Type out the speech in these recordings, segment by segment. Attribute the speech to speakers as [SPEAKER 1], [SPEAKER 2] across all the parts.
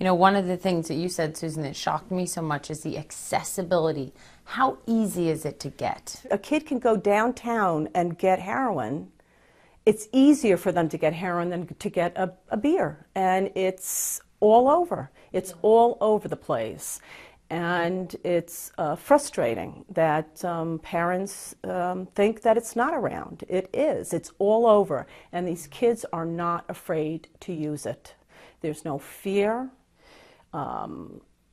[SPEAKER 1] You know, one of the things that you said, Susan, that shocked me so much is the accessibility. How easy is it to get?
[SPEAKER 2] A kid can go downtown and get heroin. It's easier for them to get heroin than to get a beer. And it's all over. It's all over the place. And it's frustrating that parents think that it's not around. It is. It's all over. And these kids are not afraid to use it. There's no fear.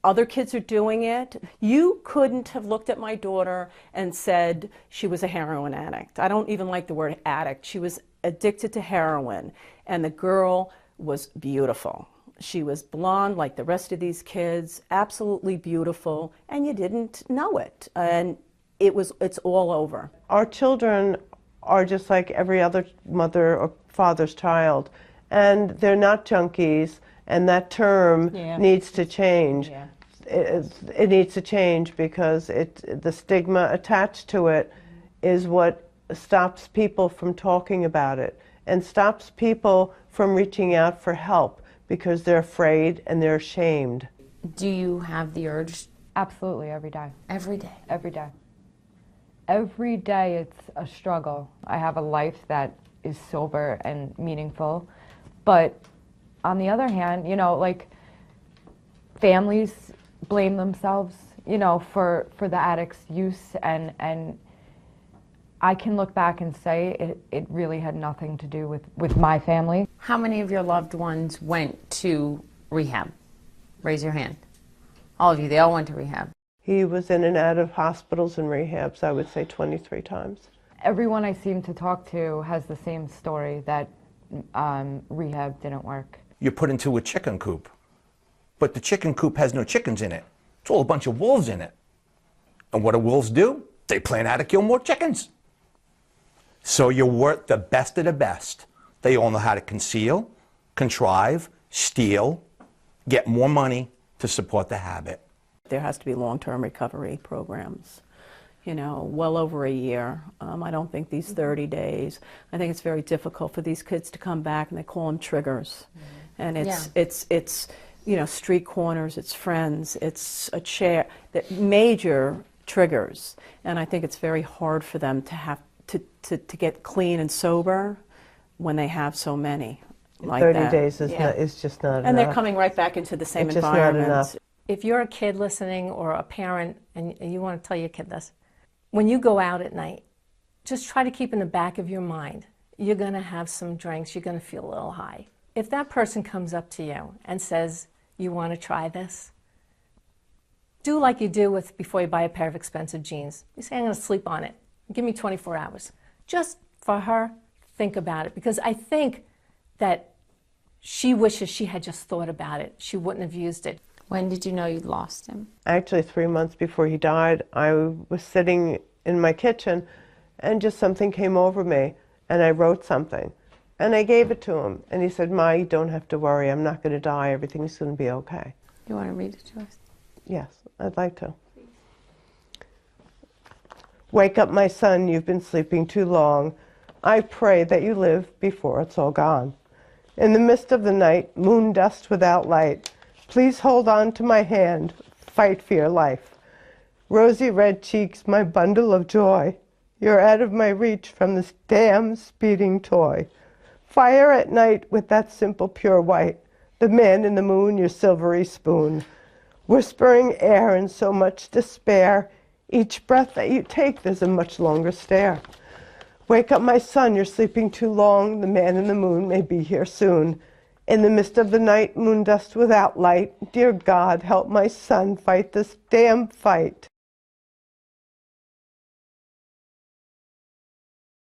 [SPEAKER 2] Other kids are doing it. You couldn't have looked at my daughter and said she was a heroin addict. I don't even like the word addict. She was addicted to heroin. And the girl was beautiful. She was blonde like the rest of these kids, absolutely beautiful, and you didn't know it. And it's all over.
[SPEAKER 3] Our children are just like every other mother or father's child, and they're not junkies, and that term needs to change.
[SPEAKER 2] Yeah.
[SPEAKER 3] It needs to change because the stigma attached to it is what stops people from talking about it and stops people from reaching out for help, because they're afraid and they're ashamed.
[SPEAKER 1] Do you have the urge?
[SPEAKER 4] Absolutely, every day.
[SPEAKER 1] Every day?
[SPEAKER 4] Every day. Every day it's a struggle. I have a life that is sober and meaningful, but on the other hand, you know, like, families blame themselves, you know, for the addict's use, and I can look back and say it really had nothing to do with my family.
[SPEAKER 1] How many of your loved ones went to rehab? Raise your hand. All of you, they all went to rehab.
[SPEAKER 3] He was in and out of hospitals and rehabs, I would say 23 times.
[SPEAKER 4] Everyone I seem to talk to has the same story, that rehab didn't work.
[SPEAKER 5] You're put into a chicken coop, but the chicken coop has no chickens in it. It's all a bunch of wolves in it. And what do wolves do? They plan how to kill more chickens. So you're worth the best of the best. They all know how to conceal, contrive, steal, get more money to support the habit.
[SPEAKER 2] There has to be long-term recovery programs, you know, well over a year. I don't think these 30 days. I think it's very difficult for these kids to come back, and they call them triggers. And it's you know, street corners, it's friends, it's a chair, that major triggers. And I think it's very hard for them to have to get clean and sober when they have so many like
[SPEAKER 3] 30
[SPEAKER 2] that.
[SPEAKER 3] days is just not enough.
[SPEAKER 2] And they're coming right back into the same
[SPEAKER 3] It's just not
[SPEAKER 2] environment.
[SPEAKER 3] enough.
[SPEAKER 6] If you're a kid listening or a parent and you want to tell your kid this, when you go out at night, just try to keep in the back of your mind, you're going to have some drinks, you're going to feel a little high. If that person comes up to you and says, you want to try this, do like you do with before you buy a pair of expensive jeans. You say, I'm going to sleep on it. Give me 24 hours. Just for her, think about it. Because I think that she wishes she had just thought about it. She wouldn't have used it.
[SPEAKER 1] When did you know you'd lost him?
[SPEAKER 3] Actually, 3 months before he died, I was sitting in my kitchen and just something came over me and I wrote something. And I gave it to him. And he said, Ma, you don't have to worry. I'm not going to die. Everything's going to be okay.
[SPEAKER 1] You want to read it to us?
[SPEAKER 3] Yes, I'd like to. Wake up, my son, you've been sleeping too long. I pray that you live before it's all gone. In the mist of the night, moon dust without light, please hold on to my hand, fight for your life. Rosy red cheeks, my bundle of joy, you're out of my reach from this damn speeding toy. Fire at night with that simple pure white, the man in the moon, your silvery spoon. Whispering air and so much despair, each breath that you take, there's a much longer stare. Wake up, my son, you're sleeping too long. The man in the moon may be here soon. In the mist of the night, moon dust without light. Dear God, help my son fight this damn fight.